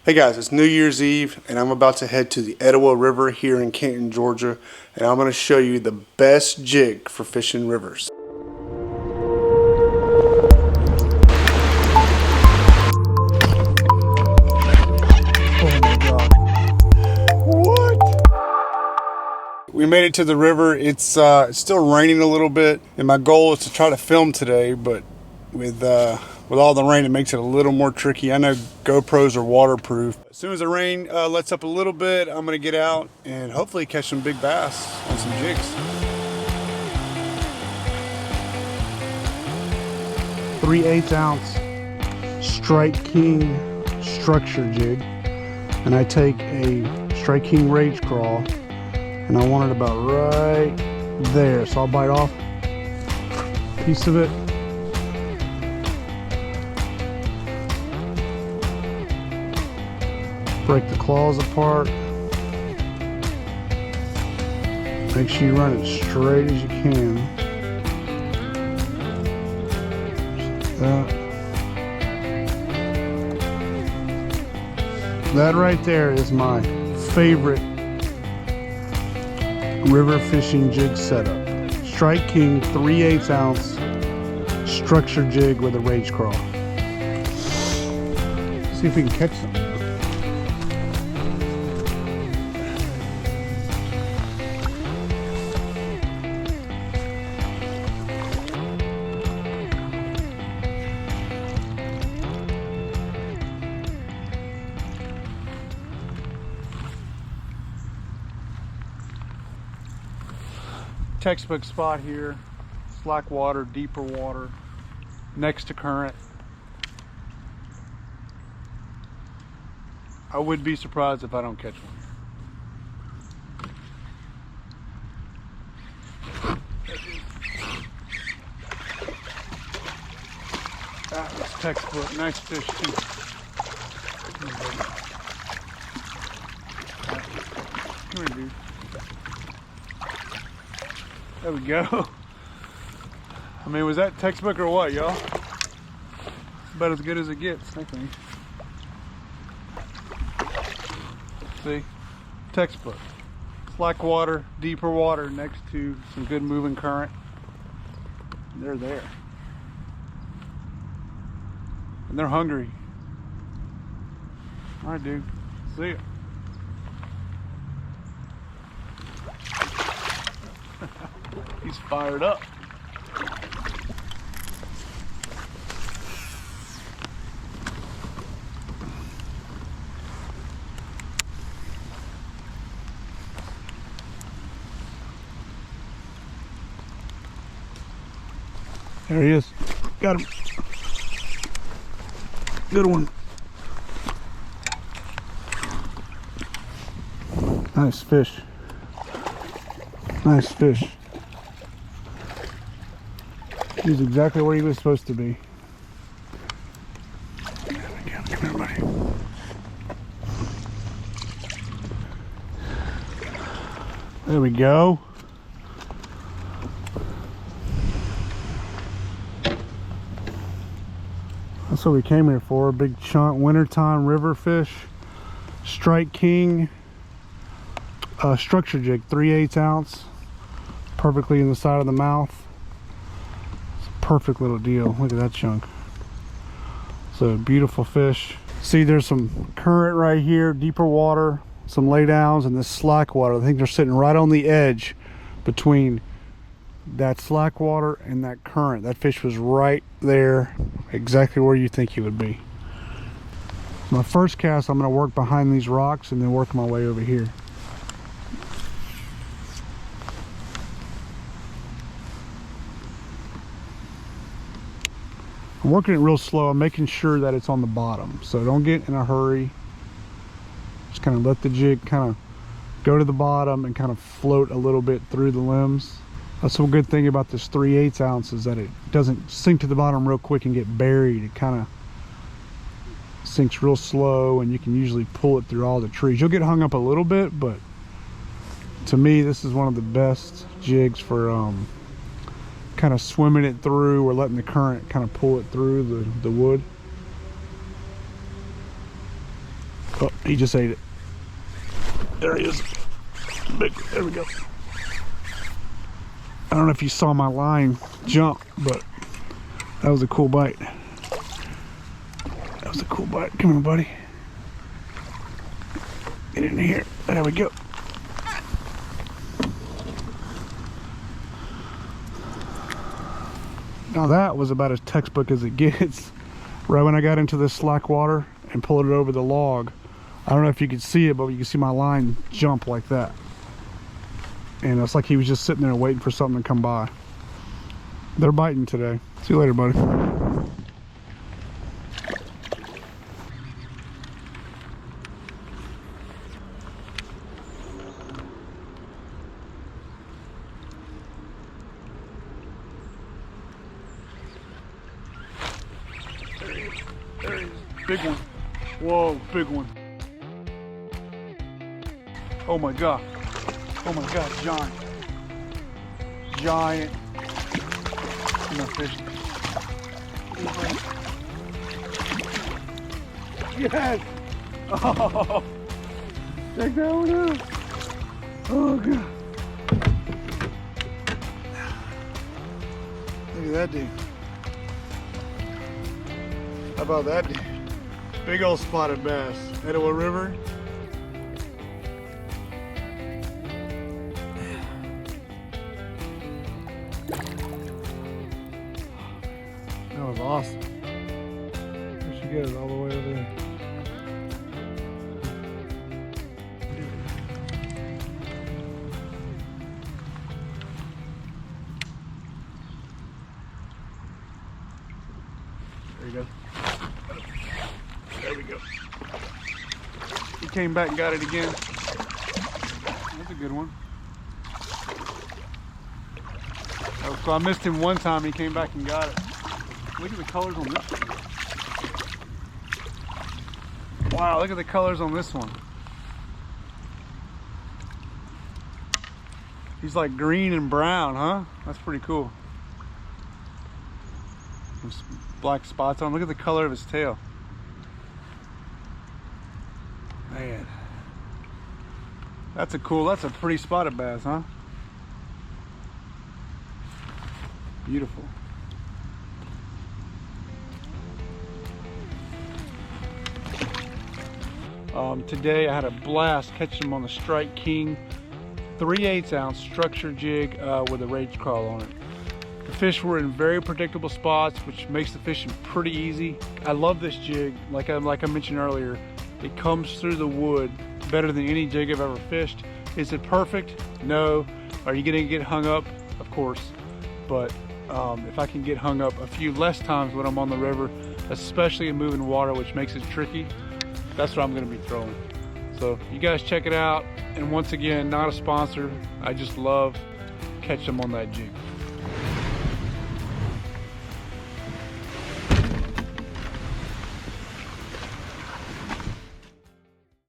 Hey guys, it's New Year's Eve and I'm about to head to the Etowah River here in Canton, Georgia, and I'm going to show you the best jig for fishing rivers. Oh my God. What? We made it to the river. It's still raining a little bit, and my goal is to try to film today, but with all the rain, it makes it a little more tricky. I know GoPros are waterproof. As soon as the rain lets up a little bit, I'm gonna get out and hopefully catch some big bass on some jigs. 3/8 ounce Strike King structure jig, and I take a Strike King Rage Crawl, and I want it about right there. So I'll bite off a piece of it. Break the claws apart. Make sure you run it straight as you can. Just like that. That right there is my favorite river fishing jig setup. Strike King 3/8 ounce structure jig with a Rage Crawl. See if we can catch some. Textbook spot here, slack water, deeper water, next to current. I would be surprised if I don't catch one. That was textbook, nice fish too. Come here, dude. There we go. I mean, was that textbook or what, y'all? About as good as it gets, I think. See? Textbook. Slack water, deeper water next to some good moving current. They're there. And they're hungry. Alright, dude. See ya. He's fired up. There he is. Got him. Good one. Nice fish. Nice fish. He's exactly where he was supposed to be. Come here, buddy. There we go. That's what we came here for. A big chunk wintertime river fish. Strike King structure jig, 3/8 ounce. Perfectly in the side of the mouth. Perfect little deal. Look at that chunk. So beautiful fish. See, there's some current right here, deeper water, some laydowns, and this slack water. I think they're sitting right on the edge between that slack water and that current. That fish was right there, exactly where you think he would be. My first cast, I'm going to work behind these rocks and then work my way over here. I'm working it real slow. I'm making sure that it's on the bottom, so don't get in a hurry. Just kind of let the jig kind of go to the bottom and kind of float a little bit through the limbs. That's a good thing about this 3/8 ounce is that it doesn't sink to the bottom real quick and get buried. It kind of sinks real slow, and you can usually pull it through all the trees. You'll get hung up a little bit, but to me this is one of the best jigs for kind of swimming it through or letting the current kind of pull it through the wood. Oh, he just ate it. There he is. Big, there we go. I don't know if you saw my line jump, but that was a cool bite. That was a cool bite. Come on, buddy. Get in here. There we go. Now that was about as textbook as it gets. Right when I got into this slack water and pulled it over the log, I don't know if you could see it, but you can see my line jump like that. And it's like he was just sitting there waiting for something to come by. They're biting today. See you later, buddy. There he is. Big one. Whoa, big one. Oh my God. Oh my God, giant. Giant. I'm not fishing. Yes! Oh! Check that one out. Oh God. Look at that dude. How about that dude? Big old spotted bass. Etowah River. That was awesome. There she goes, all the way over there. There you go. There we go. He came back and got it again. That's a good one. Oh, so I missed him one time. He came back and got it. Look at the colors on this one. Wow, look at the colors on this one. He's like green and brown, huh? That's pretty cool. There's black spots on him. Look at the color of his tail. Man. That's a pretty spotted bass, huh? Beautiful. Today I had a blast catching them on the Strike King 3/8 ounce structure jig with a rage crawl on it. The fish were in very predictable spots, which makes the fishing pretty easy. I love this jig. Like I mentioned earlier, it comes through the wood better than any jig I've ever fished. Is it perfect? No. Are you gonna get hung up? Of course. But if I can get hung up a few less times when I'm on the river, especially in moving water, which makes it tricky, that's what I'm gonna be throwing. So you guys check it out. And once again, not a sponsor. I just love catching them on that jig.